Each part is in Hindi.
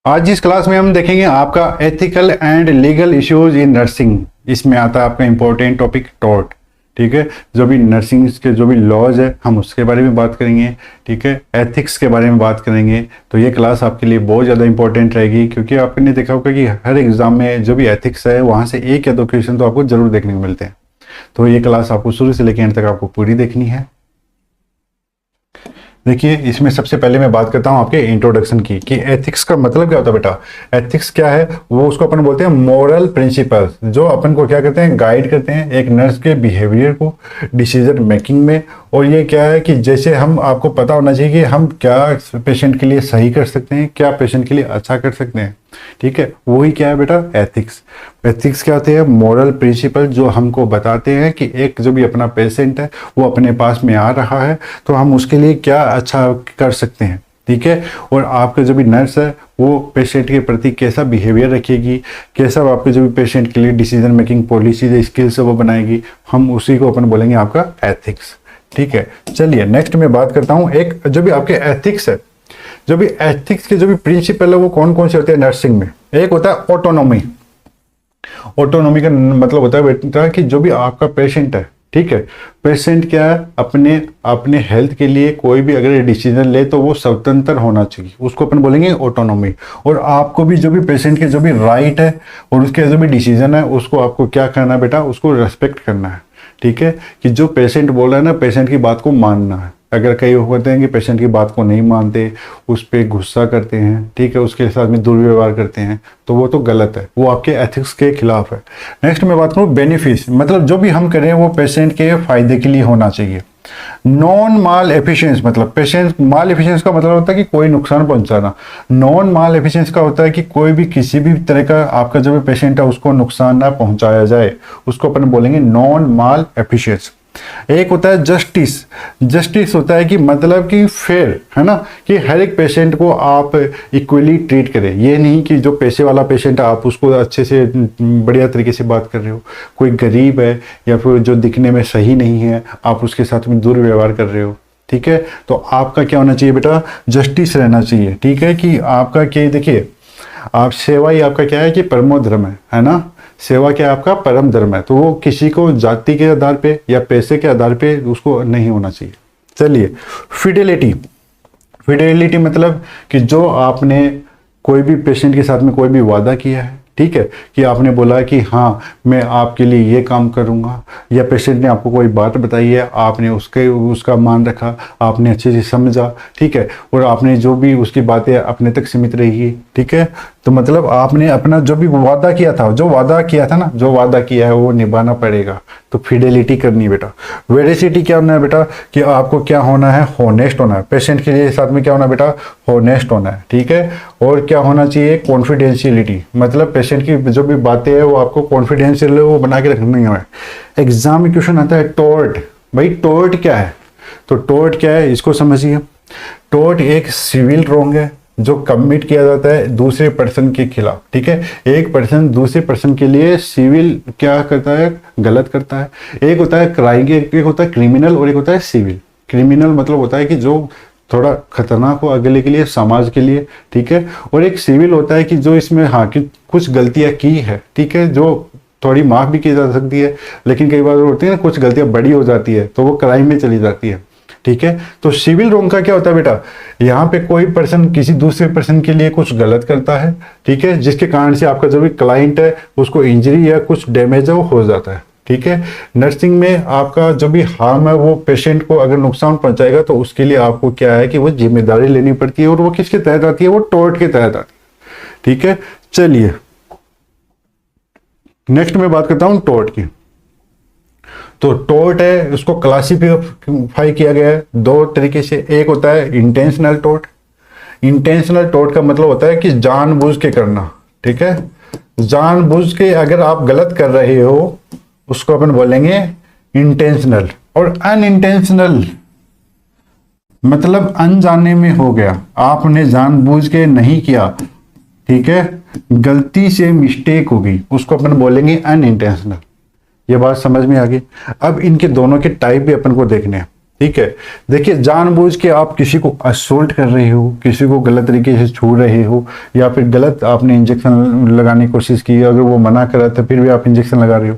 आज इस क्लास में हम देखेंगे आपका ethical and legal issues in nursing. इसमें आता है आपका इंपॉर्टेंट टॉपिक टॉर्ट। ठीक है, जो भी नर्सिंग के जो भी लॉज है हम उसके बारे में बात करेंगे। ठीक है, एथिक्स के बारे में बात करेंगे। तो ये क्लास आपके लिए बहुत ज़्यादा इंपॉर्टेंट रहेगी, क्योंकि आपने देखा होगा कि हर एग्जाम में जो भी एथिक्स है वहाँ से एक या दो क्वेश्चन तो आपको जरूर देखने को मिलते हैं। तो ये क्लास आपको शुरू से लेकर एंड तक आपको पूरी देखनी है। देखिए, इसमें सबसे पहले मैं बात करता हूँ आपके इंट्रोडक्शन की कि एथिक्स का मतलब क्या होता है बेटा। एथिक्स क्या है, वो उसको अपन बोलते हैं मोरल प्रिंसिपल्स, जो अपन को क्या करते हैं, गाइड करते हैं एक नर्स के बिहेवियर को डिसीजन मेकिंग में। और ये क्या है कि जैसे हम आपको पता होना चाहिए कि हम क्या पेशेंट के लिए सही कर सकते हैं, क्या पेशेंट के लिए अच्छा कर सकते हैं। ठीक है, वही क्या है बेटा, एथिक्स। एथिक्स क्या होते हैं, मोरल प्रिंसिपल, जो हमको बताते हैं कि एक जो भी अपना पेशेंट है वो अपने पास में आ रहा है तो हम उसके लिए क्या अच्छा कर सकते हैं। ठीक है, और आपका जो भी नर्स है वो पेशेंट के प्रति कैसा बिहेवियर रखेगी, कैसा आपके जो भी पेशेंट के लिए डिसीजन मेकिंग पॉलिसी स्किल्स है वो बनाएगी, हम उसी को अपन बोलेंगे आपका एथिक्स। ठीक है, चलिए नेक्स्ट मैं बात करता हूँ एक जो भी आपके एथिक्स है, जो भी एथिक्स के जो भी प्रिंसिपल है वो कौन कौन से होते हैं नर्सिंग में। एक होता है ऑटोनॉमी। ऑटोनॉमी का मतलब होता है बेटा कि जो भी आपका पेशेंट है, ठीक है, पेशेंट क्या है, अपने अपने हेल्थ के लिए कोई भी अगर डिसीजन ले तो वो स्वतंत्र होना चाहिए, उसको अपन बोलेंगे ऑटोनॉमी। और आपको भी जो भी पेशेंट के जो भी राइट है और उसके जो भी डिसीजन है उसको आपको क्या करना है बेटा, उसको रेस्पेक्ट करना है। ठीक है, कि जो पेशेंट बोल रहा है ना, पेशेंट की बात को मानना है। अगर कई होते हैं कि पेशेंट की बात को नहीं मानते, उस पर गुस्सा करते हैं, ठीक है, उसके साथ में दुर्व्यवहार करते हैं, तो वो तो गलत है, वो आपके एथिक्स के खिलाफ है। नेक्स्ट मैं बात करूँ बेनिफिट्स, मतलब जो भी हम करें वो पेशेंट के फायदे के लिए होना चाहिए। नॉन माल एफिशिएंस, मतलब पेशेंट माल एफिशिएंस का मतलब होता है कि कोई नुकसान पहुंचाना। नॉन माल एफिशिएंस का होता है कि कोई भी किसी भी तरह का आपका जो भी पेशेंट है उसको नुकसान ना पहुंचाया जाए, उसको अपन बोलेंगे नॉन माल एफिशिएंस। एक होता है जस्टिस। जस्टिस होता है कि मतलब कि फेयर, है ना, कि हर एक पेशेंट को आप इक्वली ट्रीट करें। ये नहीं कि जो पैसे वाला पेशेंट है आप उसको अच्छे से बढ़िया तरीके से बात कर रहे हो, कोई गरीब है या फिर जो दिखने में सही नहीं है आप उसके साथ में दुर्व्यवहार कर रहे हो। ठीक है, तो आपका क्या होना चाहिए बेटा, जस्टिस रहना चाहिए। ठीक है, कि आपका क्या, देखिए आप सेवा ही आपका क्या है कि परमो धर्म है ना, सेवा क्या आपका परम धर्म है। तो वो किसी को जाति के आधार पे या पैसे के आधार पे उसको नहीं होना चाहिए। चलिए, फिडेलिटी। फिडेलिटी मतलब कि जो आपने कोई भी पेशेंट के साथ में कोई भी वादा किया है, ठीक है, कि आपने बोला कि हाँ मैं आपके लिए ये काम करूँगा, या पेशेंट ने आपको कोई बात बताई है, आपने उसका मान रखा, आपने अच्छे से समझा, ठीक है, और आपने जो भी उसकी बातें अपने तक सीमित रहेगी। ठीक है, तो मतलब आपने अपना जो भी वादा किया था, जो वादा किया है वो निभाना पड़ेगा। तो फिडेलिटी करनी बेटा। वेरिसिटी क्या होना है बेटा, कि आपको क्या होना है, हॉनेस्ट होना है। पेशेंट के लिए साथ में क्या होना है बेटा, हॉनेस्ट होना है। ठीक है, और क्या होना चाहिए, कॉन्फिडेंशियलिटी, मतलब पेशेंट की जो भी बातें है वो आपको कॉन्फिडेंशियल वो बना के रखनी है। एग्जाम में क्वेश्चन आता है टॉर्ट। भाई टॉर्ट क्या है, तो टॉर्ट क्या है इसको समझिए। टॉर्ट एक सिविल रॉन्ग है जो कमिट किया जाता है दूसरे पर्सन के खिलाफ। ठीक है, एक पर्सन दूसरे पर्सन के लिए सिविल क्या करता है, गलत करता है। एक होता है क्राइम, एक होता है क्रिमिनल और एक होता है सिविल। क्रिमिनल मतलब होता है कि जो थोड़ा खतरनाक हो अगले के लिए, समाज के लिए। ठीक है, और एक सिविल होता है कि जो इसमें हाँ कि कुछ गलतियां की है, ठीक है, जो थोड़ी माफ भी की जा सकती है, लेकिन कई बार होती है ना कुछ गलतियां बड़ी हो जाती है तो वो क्राइम में चली जाती है। ठीक है, तो सिविल रॉन्ग का क्या होता है बेटा, यहाँ पे कोई पर्सन किसी दूसरे पर्सन के लिए कुछ गलत करता है, ठीक है, जिसके कारण से आपका जो भी क्लाइंट है उसको इंजरी या कुछ डैमेज है वो हो जाता है। ठीक है, नर्सिंग में आपका जो भी हार्म है वो पेशेंट को अगर नुकसान पहुंचाएगा तो उसके लिए आपको क्या है कि वो जिम्मेदारी लेनी पड़ती है, और वो किसके तहत आती है, वो टॉर्ट के तहत आती है। ठीक है, चलिए नेक्स्ट मैं बात करता हूं टॉर्ट की। तो टॉर्ट है उसको क्लासिफाई किया गया है दो तरीके से। एक होता है इंटेंशनल टॉर्ट। इंटेंशनल टॉर्ट का मतलब होता है कि जानबूझ के करना। ठीक है, जानबूझ के अगर आप गलत कर रहे हो उसको अपन बोलेंगे इंटेंशनल। और अनइंटेंशनल मतलब अनजाने में हो गया, आपने जानबूझ के नहीं किया, ठीक है, गलती से मिस्टेक होगी, उसको अपन बोलेंगे अनइंटेंशनल। ये बात समझ में आ गई। अब इनके दोनों के टाइप भी अपन को देखने हैं। ठीक है। देखिए जानबूझ के आप किसी को असोल्ट कर रहे हो, किसी को गलत तरीके से छू रहे हो, या फिर गलत आपने इंजेक्शन लगाने की कोशिश की, अगर वो मना कर रहा था फिर भी आप इंजेक्शन लगा रहे हो।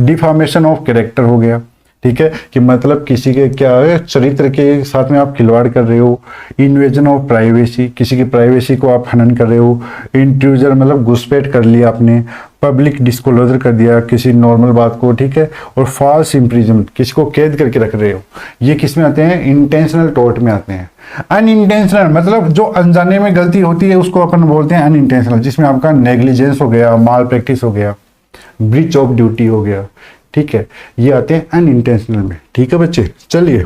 डिफामेशन ऑफ कैरेक्टर हो गया, ठीक है, कि मतलब किसी के क्या है चरित्र के साथ में आप खिलवाड़ कर रहे हो। इन्वेजन ऑफ प्राइवेसी, किसी की प्राइवेसी को आप हनन कर रहे हो। इंट्रूजर मतलब घुसपैठ कर लिया आपने। पब्लिक डिस्क्लोजर कर दिया किसी नॉर्मल बात को, ठीक है। और फॉल्स इम्प्रिजनमेंट, किसी को कैद करके रख रहे हो। ये किस में आते हैं? इंटेंशनल टॉर्ट में आते हैं। अनइंटेंशनल मतलब जो अनजाने में गलती होती है उसको अपन बोलते हैं अनइंटेंशनल, जिसमें आपका नेग्लिजेंस हो गया, माल प्रैक्टिस हो गया, ब्रीच ऑफ ड्यूटी हो गया, ठीक है। ये आते हैं अनइंटेंशनल में, ठीक है बच्चे। चलिए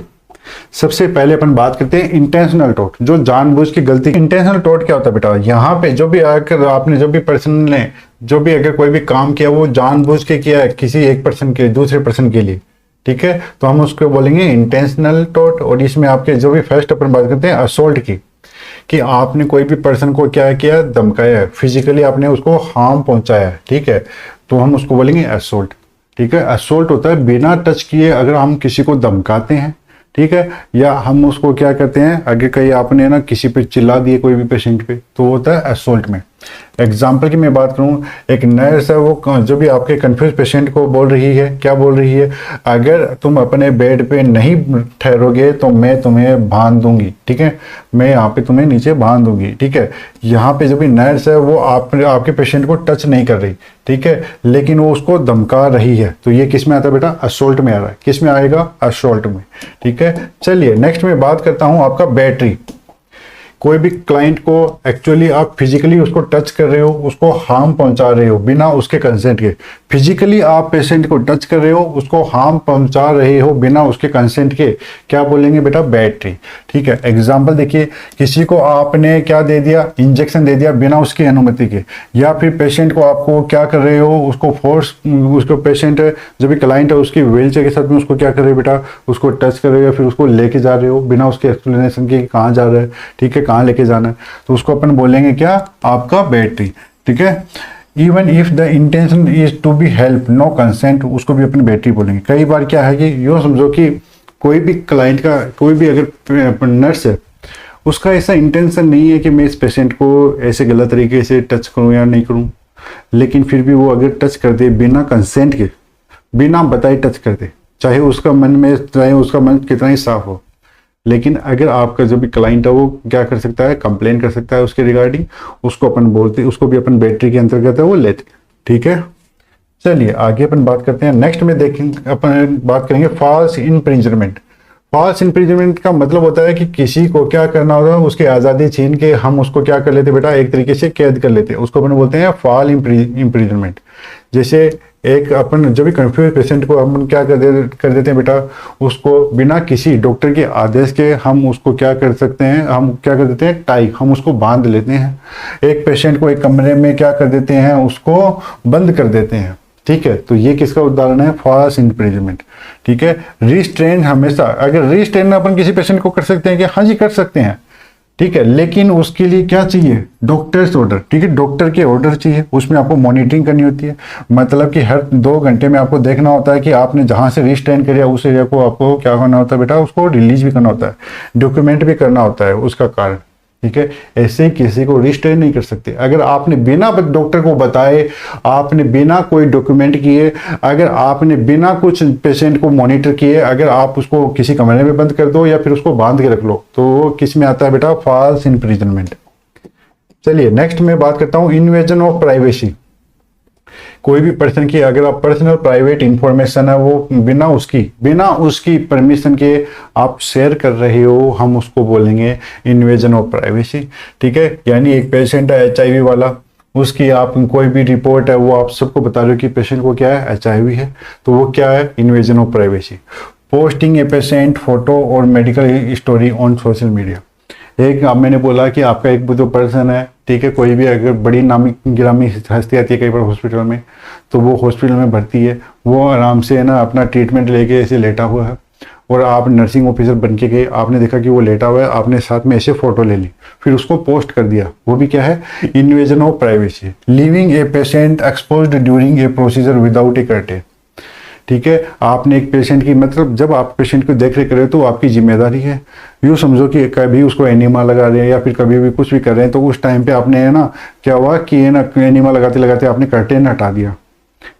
सबसे पहले अपन बात करते हैं इंटेंशनल टॉर्ट, जो जानबूझ की गलती। इंटेंशनल टॉर्ट क्या होता है बेटा? यहाँ पे जो भी अगर आपने जो भी पर्सन ने जो भी अगर कोई भी काम किया वो जानबूझ के किया है किसी एक पर्सन के दूसरे पर्सन के लिए, ठीक है, तो हम उसको बोलेंगे इंटेंशनल टॉर्ट। और इसमें आपके जो भी फर्स्ट अपन बात करते हैं असोल्ट की, कि आपने कोई भी पर्सन को क्या किया, धमकाया है, फिजिकली आपने उसको हार्म पहुंचाया है, ठीक है, तो हम उसको बोलेंगे असोल्ट, ठीक है। असोल्ट होता है बिना टच किए अगर हम किसी को धमकाते हैं, ठीक है, या हम उसको क्या करते हैं, अगर कहीं आपने ना किसी पे चिल्ला दिए कोई भी पेशेंट पे, तो होता है असोल्ट में। एग्जाम्पल की मैं बात करूं, एक नर्स है वो जो भी आपके कंफ्यूज पेशेंट को बोल रही है, क्या बोल रही है, अगर तुम अपने बेड पे नहीं ठहरोगे तो मैं तुम्हें बांध दूंगी, ठीक है, मैं यहाँ पे तुम्हें नीचे बांध दूंगी, ठीक है। यहाँ पे जो भी नर्स है वो आपके पेशेंट को टच नहीं कर रही, ठीक है, लेकिन वो उसको धमका रही है, तो ये किस में आता है बेटा? असोल्ट में आ रहा है। किस में आएगा? असोल्ट में, ठीक है। चलिए नेक्स्ट में बात करता हूं आपका बैटरी। कोई भी क्लाइंट को एक्चुअली आप फिजिकली उसको टच कर रहे हो, उसको हार्म पहुंचा रहे हो बिना उसके कंसेंट के। फिजिकली आप पेशेंट को टच कर रहे हो, उसको हार्म पहुंचा रहे हो बिना उसके कंसेंट के, क्या बोलेंगे बेटा? बैटरी, ठीक है। एग्जांपल देखिए, किसी को आपने क्या दे दिया, इंजेक्शन दे दिया बिना उसकी अनुमति के, या फिर पेशेंट को आपको क्या कर रहे हो, उसको फोर्स, उसको पेशेंट जो भी क्लाइंट है उसकी व्हील चेयर के साथ में उसको क्या कर रहे हो बेटा? उसको टच कर रहे हो या फिर उसको लेके जा रहे हो बिना उसके एक्सप्लेनेशन के कहाँ जा रहा है, ठीक है, कहाँ लेके जाना है, तो उसको अपन बोलेंगे क्या? आपका बैटरी, ठीक है। Even if the intention is to be help no consent, उसको भी अपन बैटरी बोलेंगे। कई बार क्या है कि यूँ समझो कि कोई भी क्लाइंट का, कोई भी अगर नर्स है, उसका ऐसा इंटेंशन नहीं है कि मैं इस पेशेंट को ऐसे गलत तरीके से टच करूं या नहीं करूं, लेकिन फिर भी वो अगर टच कर दे बिना कंसेंट के, बिना बताए टच कर दे, चाहे उसका मन कितना ही साफ हो, लेकिन अगर आपका जो भी क्लाइंट है वो क्या कर सकता है? कंप्लेन कर सकता है उसके रिगार्डिंग, उसको अपन बोलते, उसको भी अपन बैटरी के अंतर्गत है वो लेते, ठीक है। चलिए आगे अपन बात करते हैं। नेक्स्ट में देखेंगे, अपन बात करेंगे फॉल्स इम्प्रिजनमेंट। फॉल्स इम्प्रिजनमेंट का मतलब होता है कि किसी को क्या करना होता है, उसकी आज़ादी छीन के हम उसको क्या कर लेते बेटा? एक तरीके से कैद कर लेते हैं, उसको अपन बोलते हैं फॉल इम्प्रिजनमेंट। जैसे एक अपन जो भी कंफ्यूज पेशेंट को हम क्या कर देते हैं बेटा? उसको बिना किसी डॉक्टर के आदेश के हम उसको क्या कर सकते हैं? हम क्या कर देते हैं? टाई, हम उसको बांध लेते हैं। एक पेशेंट को एक कमरे में क्या कर देते हैं? उसको बंद कर देते हैं, ठीक है। तो ये किसका उदाहरण है? फॉल्स इम्प्रिजनमेंट, ठीक है। रिस्ट्रेन हमेशा, अगर रिस्ट्रेन अपन किसी पेशेंट को कर सकते हैं कि हाँ जी कर सकते हैं, ठीक है, लेकिन उसके लिए क्या चाहिए? डॉक्टर्स ऑर्डर, ठीक है, डॉक्टर के ऑर्डर चाहिए। उसमें आपको मॉनिटरिंग करनी होती है, मतलब कि हर 2 घंटे में आपको देखना होता है कि आपने जहां से रिस्ट्रेन किया उस एरिया को आपको क्या करना होता है बेटा? उसको रिलीज भी करना होता है, डॉक्यूमेंट भी करना होता है उसका कारण, ठीक है। ऐसे ही किसी को रिस्ट्रेन नहीं कर सकते। अगर आपने बिना डॉक्टर को बताए, आपने बिना कोई डॉक्यूमेंट किए, अगर आपने बिना कुछ पेशेंट को मॉनिटर किए, अगर आप उसको किसी कमरे में बंद कर दो या फिर उसको बांध के रख लो, तो किस में आता है बेटा? False imprisonment. चलिए नेक्स्ट में बात करता हूं इन्वेजन ऑफ प्राइवेसी। कोई भी पर्सन की अगर आप पर्सनल प्राइवेट इंफॉर्मेशन है वो बिना उसकी परमिशन के आप शेयर कर रहे हो, हम उसको बोलेंगे इन्वेजन ऑफ प्राइवेसी, ठीक है। यानी एक पेशेंट है HIV वाला, उसकी आप कोई भी रिपोर्ट है वो आप सबको बता रहे हो कि पेशेंट को क्या है? HIV है, तो वो क्या है? Invasion of privacy. Posting a patient photo और medical story on social media. एक अब मैंने बोला कि आपका एक जो पर्सन है, ठीक है, कोई भी अगर बड़ी नामी गिरामी हस्ती आती है कई बार हॉस्पिटल में, तो वो हॉस्पिटल में भर्ती है, वो आराम से ना अपना ट्रीटमेंट लेके ऐसे लेटा हुआ है, और आप नर्सिंग ऑफिसर बन के गए, आपने देखा कि वो लेटा हुआ है, आपने साथ में ऐसे फोटो ले ली, फिर उसको पोस्ट कर दिया, वो भी क्या है? Invasion of privacy. Living a patient exposed during a procedure without A curtain, ठीक है, आपने एक पेशेंट की मतलब जब आप पेशेंट को देख रेख कर रहे हो तो आपकी जिम्मेदारी है। यूँ समझो कि कभी उसको एनिमा लगा रहे हैं या फिर कभी भी कुछ भी कर रहे हैं, तो उस टाइम पे आपने है ना क्या हुआ कि है ना एनिमा लगाते लगाते आपने कर्टेन हटा दिया,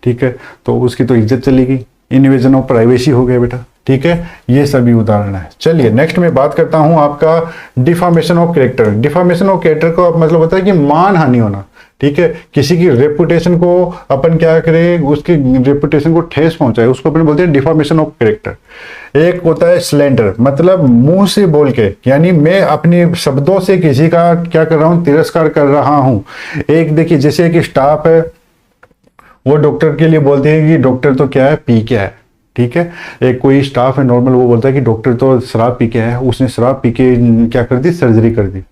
ठीक है, तो उसकी तो इज्जत चलेगी, इन्वेजन ऑफ प्राइवेसी हो गया बेटा, ठीक है। ये सभी उदाहरण है। चलिए नेक्स्ट में बात करता हूं आपका defamation of character. Defamation of character को मतलब होता है कि मान हानि होना, ठीक है, किसी की रेपुटेशन को अपन क्या करें, उसकी रेपुटेशन को ठेस पहुंचाए, उसको अपन बोलते हैं डिफामेशन ऑफ कैरेक्टर। एक होता है स्लैंडर, मतलब मुंह से बोल के, यानी मैं अपने शब्दों से किसी का क्या कर रहा हूं, तिरस्कार कर रहा हूं। एक देखिए जैसे एक स्टाफ है, वो डॉक्टर के लिए बोलते हैं कि डॉक्टर तो क्या है, पी क्या है, ठीक है। एक कोई स्टाफ है नॉर्मल, वो बोलता है कि डॉक्टर तो शराब पी के है, उसने शराब पी के क्या कर दी, सर्जरी कर दी।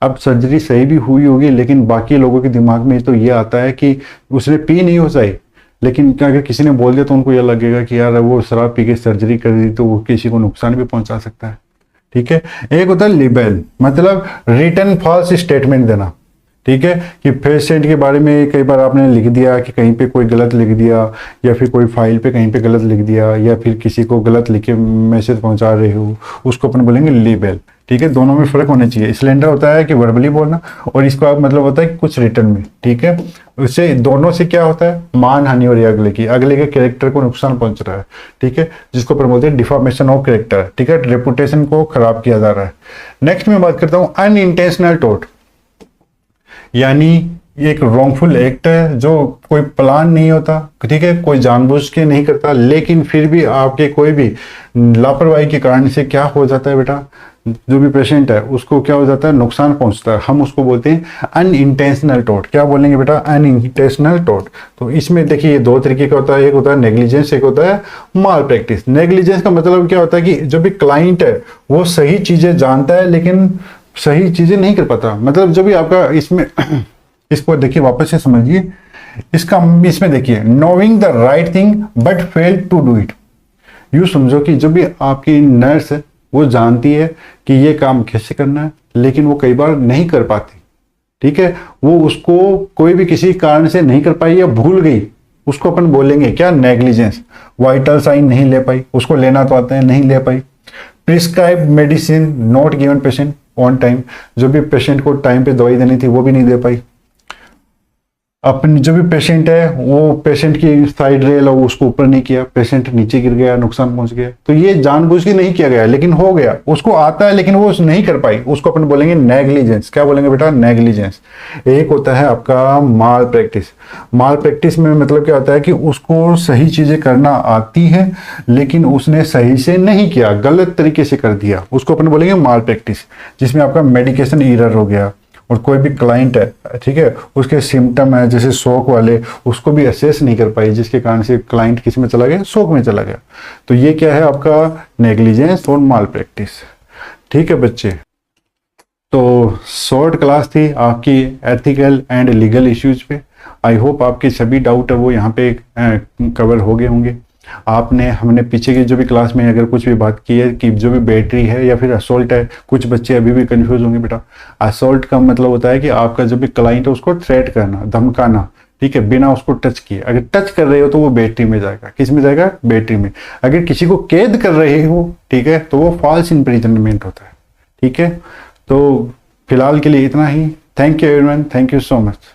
अब सर्जरी सही भी हुई होगी, लेकिन बाकी लोगों के दिमाग में तो ये आता है कि उसने पी नहीं हो सही, लेकिन अगर किसी ने बोल दिया तो उनको यह लगेगा कि यार वो शराब पी के सर्जरी कर दी तो वो किसी को नुकसान भी पहुंचा सकता है, ठीक है। एक होता है लिबेल, मतलब रिटन फॉल्स स्टेटमेंट देना, ठीक है, कि पेशेंट के बारे में कई बार आपने लिख दिया कि कहीं पे कोई गलत लिख दिया, या फिर कोई फाइल पे कहीं पे गलत लिख दिया, या फिर किसी को गलत लिख के मैसेज पहुंचा रहे हो, उसको अपन बोलेंगे लिबेल, ठीक है। दोनों में फर्क होना चाहिए। स्लेंडर होता है कि वर्बली बोलना, और इसका मतलब होता है कि कुछ रिटर्न में, ठीक है। उससे दोनों से क्या होता है, मान हानि हो रही है अगले की, अगले के कैरेक्टर को नुकसान पहुंच रहा है, ठीक है, जिसको अपन बोलते हैं डिफॉर्मेशन ऑफ कैरेक्टर, ठीक है, रेपुटेशन को खराब किया जा रहा है। नेक्स्ट में बात करता हूँ अनइंटेंशनल टोट, यानी एक रॉन्गफुल एक्ट है जो कोई प्लान नहीं होता, ठीक है, कोई जानबूझ के नहीं करता, लेकिन फिर भी आपके कोई भी लापरवाही के कारण से क्या हो जाता है बेटा, जो भी पेशेंट है उसको क्या हो जाता है, नुकसान पहुंचता है। हम उसको बोलते हैं अनइंटेंशनल टोट। क्या बोलेंगे बेटा, अनइंटेंशनल टोट। तो इसमें देखिए ये दो तरीके का होता है, एक होता है नेग्लिजेंस, एक होता है माल प्रैक्टिस। नेग्लिजेंस का मतलब क्या होता है कि जो भी क्लाइंट है वो सही चीजें जानता है लेकिन सही चीजें नहीं कर पाता। मतलब जो भी आपका इसमें इसको देखिए वापस से समझिए, इसमें देखिए knowing the right thing but fail to do it. यूं समझो कि जो भी आपकी नर्स है वो जानती है कि ये काम कैसे करना है, लेकिन वो कई बार नहीं कर पाती, ठीक है, वो उसको कोई भी किसी कारण से नहीं कर पाई या भूल गई, उसको अपन बोलेंगे क्या, नेग्लिजेंस। वाइटल साइन नहीं ले पाई, उसको लेना तो आता है, नहीं ले पाई। Prescribe medicine not given patient on time, जो भी पेशेंट को टाइम पे दवाई देनी थी वो भी नहीं दे पाई। अपनी जो भी पेशेंट है वो पेशेंट की साइड रेल है उसको ऊपर नहीं किया, पेशेंट नीचे गिर गया, नुकसान पहुंच गया। तो ये जानबूझ के नहीं किया गया लेकिन हो गया, उसको आता है लेकिन वो नहीं कर पाई, उसको अपन बोलेंगे नेग्लिजेंस। क्या बोलेंगे बेटा, नेग्लिजेंस। एक होता है आपका माल प्रैक्टिस। माल प्रैक्टिस में मतलब क्या होता है कि उसको सही चीजें करना आती है लेकिन उसने सही से नहीं किया, गलत तरीके से कर दिया, उसको अपन बोलेंगे माल प्रैक्टिस। जिसमें आपका मेडिकेशन एरर हो गया, और कोई भी क्लाइंट है, ठीक है, उसके सिम्टम है जैसे शोक वाले, उसको भी असेस नहीं कर पाई, जिसके कारण से क्लाइंट किस में चला गया, शोक में चला गया। तो ये क्या है आपका नेग्लिजेंस और माल प्रैक्टिस, ठीक है बच्चे। तो शॉर्ट क्लास थी आपकी एथिकल एंड लीगल इश्यूज पे। आई होप आपके सभी डाउट है वो यहाँ पे कवर हो गए होंगे। आपने हमने पीछे की जो भी क्लास में अगर कुछ भी बात की है कि जो भी बैटरी है या फिर असोल्ट है, कुछ बच्चे अभी भी कंफ्यूज होंगे बेटा। असोल्ट का मतलब होता है कि आपका जो भी क्लाइंट है उसको थ्रेट करना, धमकाना, ठीक है, बिना उसको टच किए। अगर टच कर रहे हो तो वो बैटरी में जाएगा, किस में जाएगा, बैटरी में। अगर किसी को कैद कर रहे हो, ठीक है, तो वो फॉल्स इम्प्रिजनमेंट होता है, ठीक है। तो फिलहाल के लिए इतना ही। Thank you everyone, thank you so much.